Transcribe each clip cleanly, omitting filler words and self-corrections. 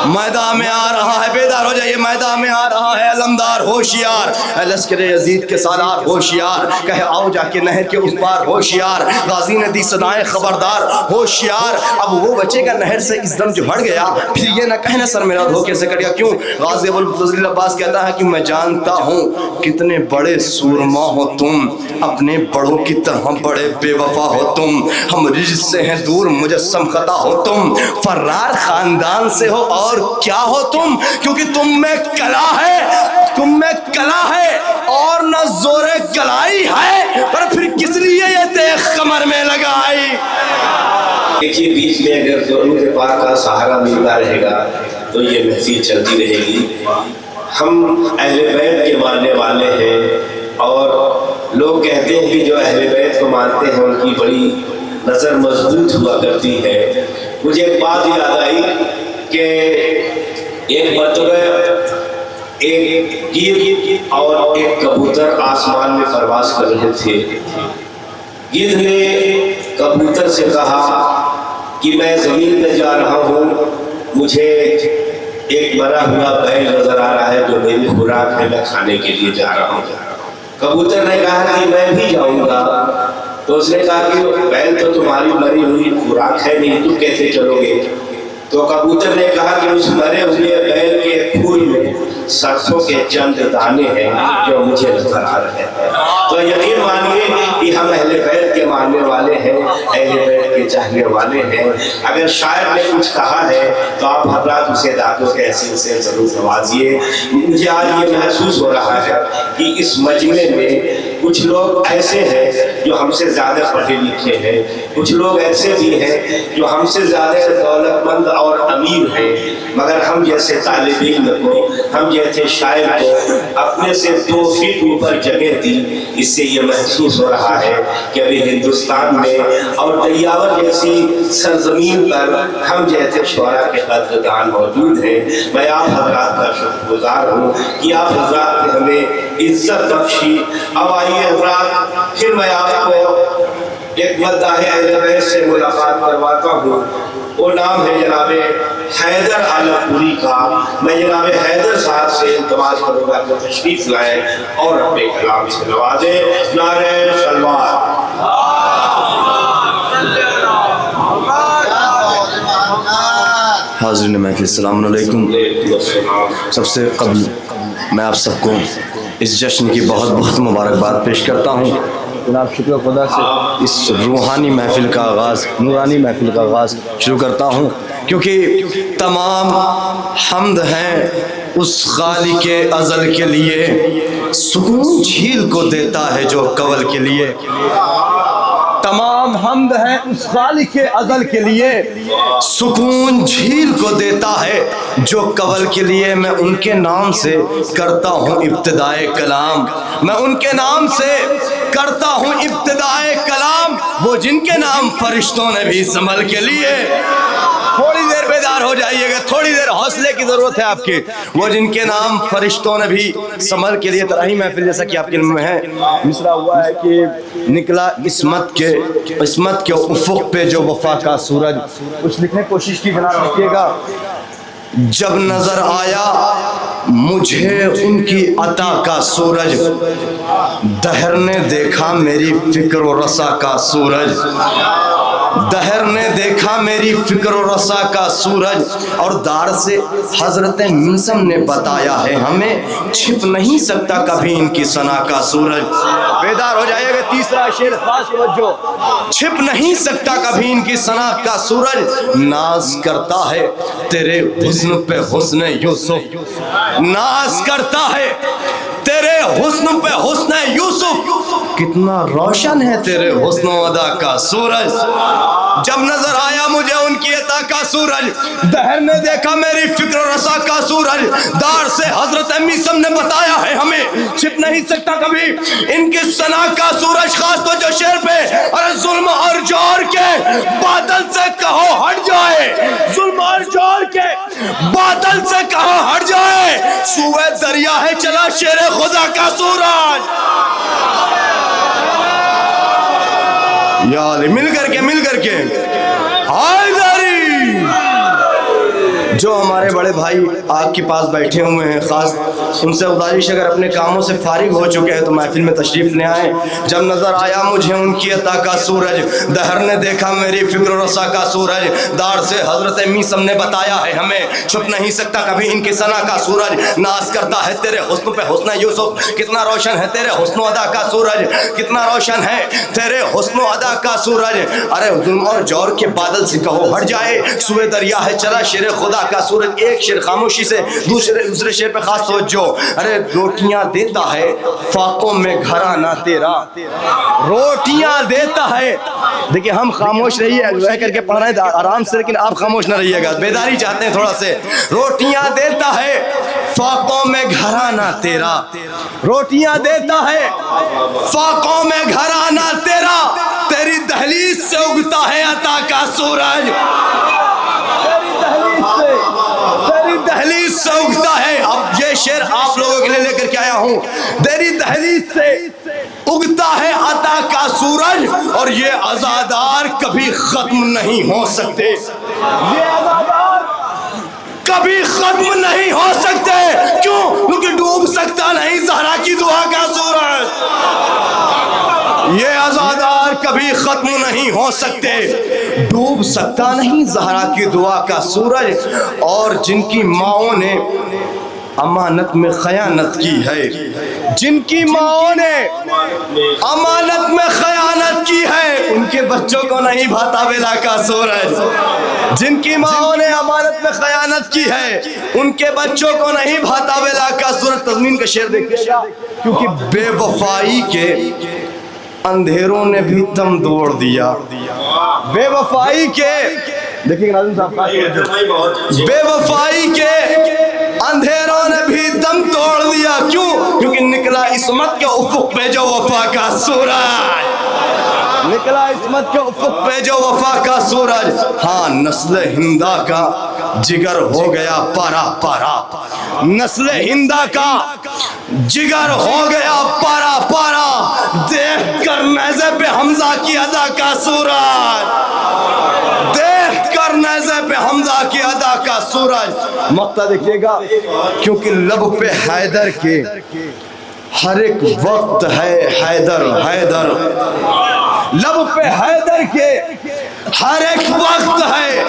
میدان میں آ رہا ہے، بیدار ہو جائیے، میدان میں آ رہا ہے علمدار ہوشیار، اے لشکر یزید کے سالار ہوشیار، کہے آؤ جا کے نہر کے اس پار ہوشیار، غازی نے دی صدائیں خبردار ہوشیار۔ اب وہ بچے کا نہر سے اس دم جو ہٹ گیا، پھر یہ نہ کہنا سر میرا دھوکے سے کٹ گیا۔ کیوں؟ غازی ابوالفضل عباس کہتا ہے کہ میں جانتا ہوں کتنے بڑے سورما ہو تم، اپنے بڑوں کی طرح بڑے بے وفا ہو تم، ہم رجس سے ہیں دور مجسم خطا ہو تم، فرار خاندان سے ہو اور کیا ہو تم، کیونکہ تم میں کلا ہے، تم میں کلا ہے اور نہ زور کلائی ہے، پر پھر کس لیے یہ تیغ کمر میں لگائی۔ دیکھیے بیچ میں اگر درود پاک کا سہارا ملتا رہے گا تو یہ محفل چلتی رہے گی۔ ہم اہل بیت کے ماننے والے ہیں اور لوگ کہتے ہیں کہ جو اہل بیت کو مانتے ہیں ان کی بڑی نظر مضبوط ہوا کرتی ہے۔ مجھے ایک بات یاد آئی کہ ایک مرتبہ ایک گدھ اور ایک کبوتر آسمان میں پرواز کر رہے تھے۔ گدھ نے کبوتر سے کہا کہ میں زمین پہ جا رہا ہوں، مجھے ایک مرا ہوا بیل نظر آ رہا ہے جو میری خوراک ہے، میں کھانے کے لیے جا رہا ہوں۔ کبوتر نے کہا کہ میں بھی جاؤں گا، تو اس نے کہا کہ بیل تو تمہاری مری ہوئی خوراک ہے نہیں، تم کیسے چلو گے؟ تو کبوتر نے کہا کہ اس مرے ہوئے بیل کے پھول میں سرسوں کے چند دانے ہیں جو مجھے نظر آ رہے ہیں۔ تو یقین مانیے کہ ہم اہل بیت کے ماننے والے ہیں، اہل بیت کے چاہنے والے ہیں۔ اگر شاعر نے کچھ کہا ہے تو آپ حضرات اسے دادوں کے حسین سے ضرور نوازیے۔ مجھے آج یہ محسوس ہو رہا ہے کہ اس مجمع میں کچھ لوگ ایسے ہیں جو ہم سے زیادہ پڑھے لکھے ہیں، کچھ لوگ ایسے بھی ہیں جو ہم سے زیادہ دولت مند اور امیر ہیں، مگر ہم جیسے طالب علم کو، ہم جیسے شاعر کو اپنے سے 2 فٹ اوپر جگہ دی۔ اس سے یہ محسوس ہو رہا ہے کہ ابھی ہندوستان میں اور دریاور جیسی سرزمین پر ہم جیسے شعراء کے قدردان موجود ہیں۔ میں آپ حضرات کا شکر گزار ہوں کہ آپ حضرات نے ہمیں عزت بخشی۔ اب آئیے حضرات، پھر میں آپ کو ایک مداح اہل بیت سے ملاقات کرواتا ہوں۔ وہ نام ہے جناب حیدر عالم پوری کا۔ میں جناب حیدر صاحب سے التماس کروں گا کہ تشریف لائیں اور اپنے کلام سے نوازیں۔ نعرہ سلوات۔ حاضرین محفل السلام علیکم۔ سب سے قبل میں آپ سب کو اس جشن کی بہت بہت مبارکباد پیش کرتا ہوں۔ جناب شکر خدا سے اس روحانی محفل کا آغاز، نورانی محفل کا آغاز شروع کرتا ہوں، کیونکہ تمام حمد ہیں اس خالق ازل کے لیے، سکون جھیل کو دیتا ہے جو کول کے لیے۔ تمام حمد ہے اس خالق ازل کے لیے، سکون جھیل کو دیتا ہے جو کول کے لیے۔ میں ان کے نام سے کرتا ہوں ابتدائے کلام، میں ان کے نام سے کرتا ہوں ابتدائے کلام، وہ جن کے نام فرشتوں نے بھی سنبھل کے لیے۔ تھوڑی دیر بیدار ہو جائیے گا، تھوڑی دیر حوصلے کی ضرورت ہے آپ کی۔ وہ جن کے نام فرشتوں نے بھی سنبھل کے لیے۔ تراہی محفل جیسا کہ آپ کے علم میں ہے، مصرع ہوا ہے کہ نکلا عصمت کے افق پہ جو وفا کا سورج۔ کچھ لکھنے کی کوشش کی جناب، لکھیے گا۔ جب نظر آیا مجھے ان کی عطا کا سورج، دہر نے دیکھا میری فکر و رسا کا سورج، دہر نے دیکھا میری فکر و رسا کا سورج، اور دار سے حضرت میثم نے بتایا ہے ہمیں، چھپ نہیں سکتا کبھی ان کی ثنا کا سورج۔ بیدار ہو جائے گا، تیسرا شعر خاص توجہ۔ چھپ نہیں سکتا کبھی ان کی ثنا کا سورج، ناز کرتا ہے تیرے حسن پہ حسن یوسف، ناز کرتا ہے تیرے حسن پہ حسن یوسف، کتنا روشن ہے تیرے حسن و ادا کا سورج۔ جب نظر آیا مجھے ان کی عطا کا سورج، دہر نے دیکھا میری فکر و رسا کا سورج، دار سے حضرت میثم نے بتایا ہے ہمیں، چھپ نہیں سکتا کبھی ان کی ثنا کا سورج۔ خاص تو جو شعر پہ، اور ظلم اور جور کے بادل سے کہو ہٹ جائے، ظلم اور جور کے بادل سے کہو ہٹ جائے، سوئے دریا ہے چلا شیر خدا کا سورج۔ یا علی، مل کر کے حیدری، جو ہمارے بڑے بھائی آگ کے پاس بیٹھے ہوئے ہیں، خاص ان سے گزارش اگر اپنے کاموں سے فارغ ہو چکے ہیں تو محفل میں تشریف لے آئیں۔ جب نظر آیا مجھے ان کی عطا کا سورج، دہر نے دیکھا میری فکر و رسا کا سورج، دار سے حضرت میثم نے بتایا ہے ہمیں، چھپ نہیں سکتا کبھی ان کی ثنا کا سورج، ناز کرتا ہے تیرے حسن پہ حسن یوسف، کتنا روشن ہے تیرے حسن و ادا کا سورج، کتنا روشن ہے تیرے حسن و ادا کا سورج۔ ارے ظلم اور جور کے بادل سے کہو ہٹ جائے، سوئے دریا ہے چلا شیر خدا کا سورج۔ ایک شیر خاموشی سے دوسرے شیر پہ خاص توجہ، ارے روٹیاں دیتا ہے فاقوں میں گھرانہ تیرا، روٹیاں دیتا ہے۔ دیکھیں ہم خاموش رہیے، رہ کر کے پڑھ رہے ہیں آرام سے، لیکن آپ خاموش نہ رہیے گا، بیداری چاہتے ہیں تھوڑا سے۔ روٹیاں دیتا ہے فاقوں میں گھرانہ تیرا، روٹیاں دیتا ہے فاقوں میں گھرانہ تیرا، تیری دہلیز سے اگتا ہے عطا کا سورج، تیری دہلیز سے اگتا ہے۔ اب یہ شعر آپ لوگوں کے لیے لے کر کے آیا ہوں، تیری دہلیز سے اگتا ہے عطا کا سورج، اور یہ عزادار کبھی ختم نہیں ہو سکتے، یہ عزادار کبھی ختم نہیں ہو سکتے۔ کیوں؟ کیونکہ ڈوب سکتا نہیں زہرا کی دعا کا سورج، یہ عزادار کبھی ختم نہیں ہو سکتے، ڈوب سکتا نہیں زہرا کی دعا کا سورج۔ اور جن کی ماؤں نے امانت میں خیانت کی ہے، جن کی ماؤں نے امانت میں خیانت کی ہے، ان کے بچوں کو نہیں بھاتا بیلا کا سورج، جن کی ماؤں نے امانت میں خیانت کی ہے، ان کے بچوں کو نہیں بھاتا بیلا کا سورج۔ تضمین کا شعر دیکھیے گا، کیونکہ بے وفائی کے اندھیروں نے بھی دم توڑ دیا، بے وفائی کے، دیکھیے ناظرین صاحب، بے وفائی کے اندھیروں نے بھی دم توڑ دیا۔ کیوں؟ کیونکہ نکلا عصمت کے افق پہ جو وفا کا سورج، نکلا عصمت کے افق پہ جو وفا کا سورج۔ ہاں نسل ہندہ کا جگر ہو گیا پارا پارا، نسل ہندہ کا جگر ہو گیا پارا پارا، دیکھ کر نیزے پہ حمزہ کی ادا کا سورج، دیکھ کر نیزے پہ حمزہ کی ادا کا سورج۔ مقطع دیکھیے گا، کیونکہ لب پہ حیدر کے ہر ایک وقت ہے حیدر حیدر، لب پہ حیدر کے ہر ایک وقت ہے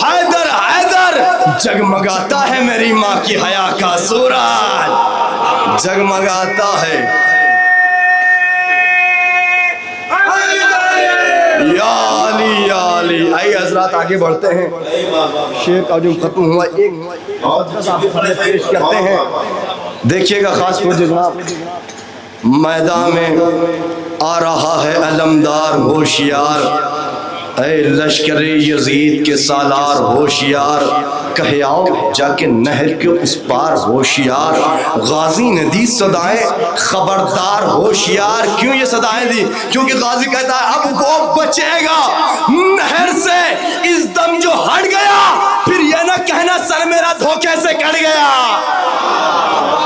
حیدر حیدر، جگمگاتا ہے میری ماں کی حیا کا سورج، جگمگاتا ہے۔ یا علی یا علی۔ آئیے حضرات آگے بڑھتے ہیں، شعر کا جو ختم ہوا ایک مقدس آپ سامنے پیش کرتے ہیں، دیکھیے گا خاص طور سے جناب۔ میدان میں آ رہا ہے علمدار ہوشیار، اے لشکر یزید کے سالار ہوشیار، کہے آؤ جا کے نہر کے اس پار ہوشیار، غازی نے دی صدائیں خبردار ہوشیار۔ کیوں یہ صدائیں دی؟ کیونکہ غازی کہتا ہے اب وہ بچے گا نہر سے اس دم جو ہٹ گیا، پھر یہ نہ کہنا سر میرا دھوکے سے کٹ گیا۔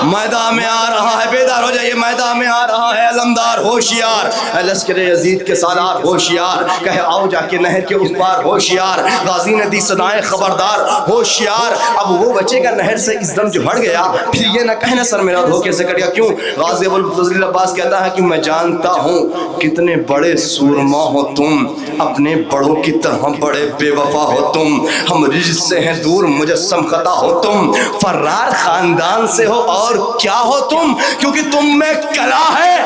میدان میں آ رہا ہے، بیدار ہو جائیے، میدان میں آ رہا ہے علمدار ہوشیار، اے لشکر یزید کے سالار ہوشیار، کہے آؤ جا کے نہر کے اس پار ہوشیار، غازی نے دی صدائیں خبردار ہوشیار، اب وہ بچے گا نہر سے اس دم جو ہٹ گیا، پھر یہ نہ کہنا سر میرا دھوکے سے کٹ گیا۔ کیوں؟ غازی ابوالفضل العباس کہتا ہے کہ میں جانتا ہوں کتنے بڑے سورما ہو تم، اپنے بڑوں کی طرح بڑے بے وفا ہو تم، ہم رجز سے ہیں دور مجسم خطا ہو تم، فرار خاندان سے ہو اور کیا ہو تم، کیونکہ تم میں کلا ہے،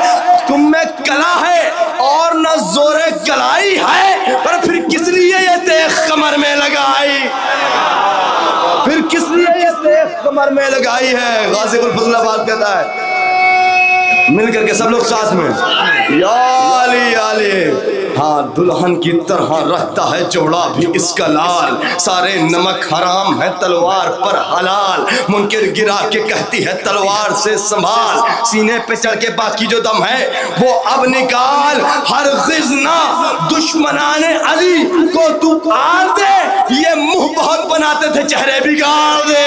تم میں کلا ہے اور نہ زور کلائی ہے، پر پھر کس لیے یہ تیغ کمر میں لگائی، پھر کس لیے یہ تیغ کمر میں لگائی ہے۔ غازی ابوالفضل العباس کہتا ہے، مل کر کے سب لوگ ساتھ میں، یا علی یا علی۔ ہاں دلہن کی طرح رہتا ہے جوڑا بھی اس کا لال، سارے نمک حرام ہے تلوار پر حلال، منکر گرا کے کہتی ہے تلوار سے سنبھال، سینے پہ چڑھ کے باقی جو دم ہے وہ اب نکال، ہر غزنا دشمنان علی کو تو آر دے، یہ منہ بہت بناتے تھے چہرے بگاڑ دے،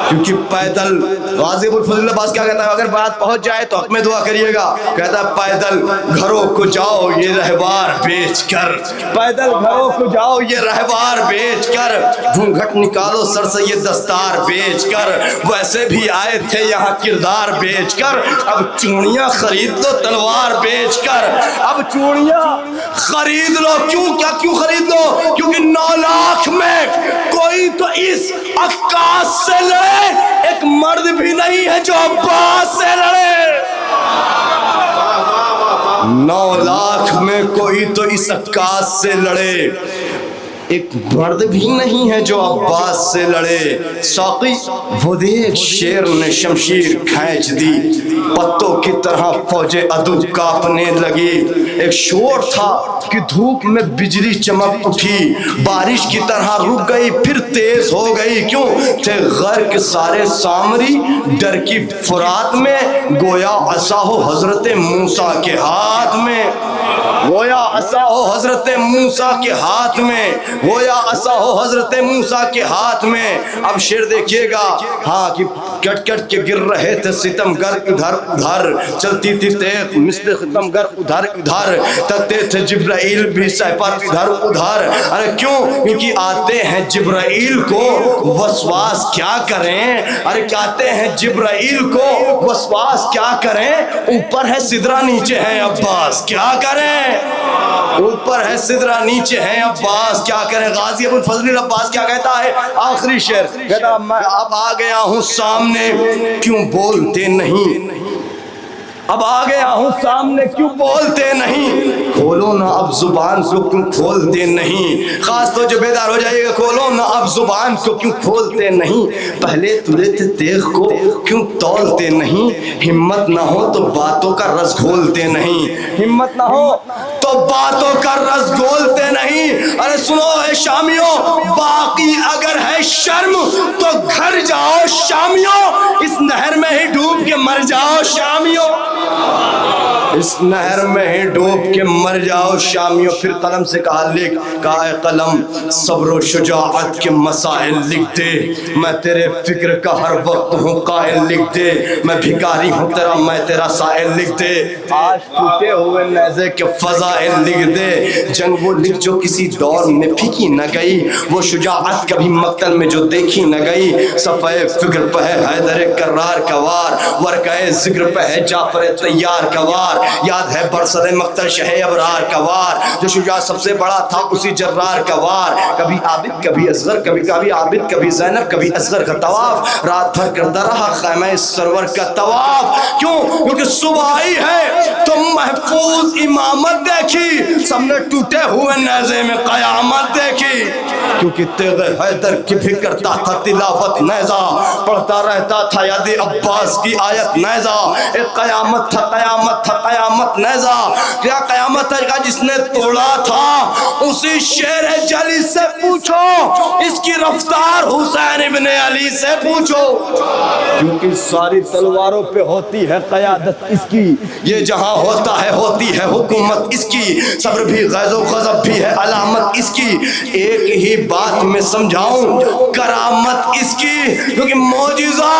کیونکہ پیدل غازی ابو الفضل عباس کیا کہتا ہے، اگر بات پہنچ جائے تو حق میں دعا کریے گا، کہتا ہے پیدل گھروں کو جاؤ یہ رہوار بیچ کر، پیدل گھروں کو جاؤ یہ رہوار بیچ کر، گھونگھٹ نکالو سر سے یہ دستار بیچ کر، ویسے بھی آئے تھے یہاں کردار بیچ کر، اب چوڑیاں خرید لو تلوار بیچ کر، اب چوڑیاں خرید لو، کیوں خرید لو؟ کیونکہ 9 لاکھ میں کوئی تو اس عکاس سے لڑے، ایک مرد بھی نہیں ہے جو عباس سے لڑے۔ 9 لاکھ میں کوئی تو اس عکاس سے لڑے، ایک مرد بھی نہیں ہے جو عباس سے لڑے۔ ساقی وہ دیکھ شیر نے شمشیر کھینچ دی، پتوں کی طرح فوج عدو کانپنے لگی، ایک شور تھا کہ دھوپ میں بجلی چمک اٹھی، بارش کی طرح رک گئی پھر تیز ہو گئی، کیوں تھے غرق سارے سامری ڈر کی فرات میں، گویا عصا ہو حضرت موسیٰ کے ہاتھ میں، گویا عصا ہو حضرت موسیٰ کے ہاتھ میں، گویا عصا ہو حضرت موسیٰ کے ہاتھ میں۔ اب شیر دیکھیے گا، ہاں کہ کٹ کٹ کے گر رہے تھے ستمگر ادھر ادھر، چلتی تھی تیغ مثل ستمگر ادھر ادھر، تکتے تھے جبرائیل بھی سہ پر ادھر ادھر۔ ارے کیوں؟ کیونکہ آتے ہیں جبرائیل کو وسواس کیا کریں، ارے آتے ہیں جبرائیل کو وسواس کیا کریں، اوپر ہے سدرہ نیچے ہے عباس کیا کریں، اوپر ہے سدرہ نیچے ہے عباس کیا کریں۔ غازی ابو الفضل عباس کیا کہتا ہے آخری شعر، کہتا میں اب آ گیا ہوں سامنے کیوں بولتے نہیں، اب آ گیا ہوں سامنے کیوں بولتے نہیں، کھولو نا اب زبان کو کیوں کھولتے نہیں، خاص تو جو بیدار ہو جائیے گا، کھولو نا اب زبان کو کیوں کھولتے نہیں، پہلے تلے تھے تیغ کو کیوں تولتے نہیں، ہمت نہ ہو تو باتوں کا رس گھولتے نہیں، ہمت نہ ہو تو باتوں کا رس گھولتے نہیں۔ ارے سنو اے شامیوں، باقی اگر ہے شرم تو گھر جاؤ شامیوں، اس نہر میں ہی ڈوب کے مر جاؤ شامیوں، اس نہر میں ہی ڈوب کے مر جاؤ شامیوں۔ پھر قلم سے کہا لکھ، کہا اے قلم صبر و شجاعت کے مسائل لکھ دے، میں تیرے فکر کا ہر وقت ہوں قائل لکھ دے، میں بھکاری ہوں تیرا میں تیرا سائل لکھ دے، آج ٹوٹے ہوئے نیزے کے فضائل لکھ دے، جنگ وہ لکھ جو کسی دور میں پھیکی نہ گئی، وہ شجاعت کبھی مقتل میں جو دیکھی نہ گئی، صفحہ فکر پہ ہے حیدر کرار کا وار، ورقہ ذکر پہ ہے جعفر تیار کا وار، یاد ہے برسر مقتل شہ ابرار کا وار، جو شجاع سب سے بڑا تھا اسی جرار کا وار، کبھی عابد کبھی اصغر، کبھی عابد کبھی زینب کبھی اصغر کا طواف، رات بھر کرتا رہا خیمہ سرور کا طواف، کیوں؟ کیونکہ صبح آئی ہے تو محفوظ امامت دیکھی، سب نے ٹوٹے ہوئے نیزے میں قیامت دیکھی، کیونکہ تیغ حیدر کی بھی کرتا تھا تلاوت نیزہ، پڑھتا رہتا تھا یاد عباس کی آیت نیزہ، ایک قیامت تھا قیامت تھا قیامت نیزہ، کیا قیامت ہے جس نے توڑا تھا اسی شیر جلی سے پوچھو، اس کی رفتار حسین ابن علی سے پوچھو، کیونکہ ساری تلواروں پہ ہوتی ہے قیادت اس کی، یہ جہاں ہوتا ہے ہوتی ہے حکومت اس کی، صبر بھی غیظ و غضب بھی ہے علامت اس کی، ایک ہی بات میں سمجھاؤں کرامت اس کی، کیونکہ معجزہ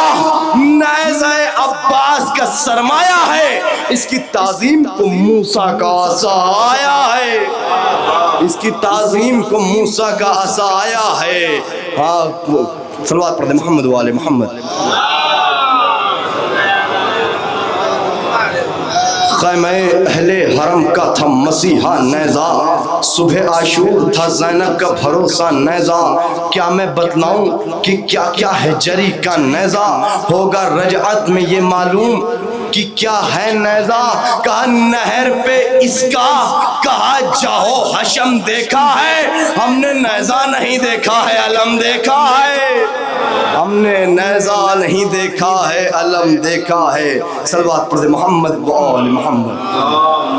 نیزہ عباس کا سرمایہ ہے، اس کی تعظیم کو موسیٰ کا عصا آیا ہے، اس کی تعظیم کو موسیٰ کا عصا آیا ہے۔ ہاں صلوات پڑھ دے محمد و آل محمد۔ خیمہ اہل حرم کا تھا مسیحا نیزہ، صبح عاشور تھا زینب کا بھروسہ نیزہ، کیا میں بتلاؤں کہ کیا کیا ہے جری کا نیزہ، ہوگا رجعت میں یہ معلوم کہ کیا ہے نیزہ، کہا نہر پہ اس کا، کہا جاؤ حشم دیکھا ہے، ہم نے نیزہ نہیں دیکھا ہے علم دیکھا ہے، ہم نے نیزہ نہیں دیکھا ہے علم دیکھا ہے۔ صلوات پڑھ دے محمد و آل محمد۔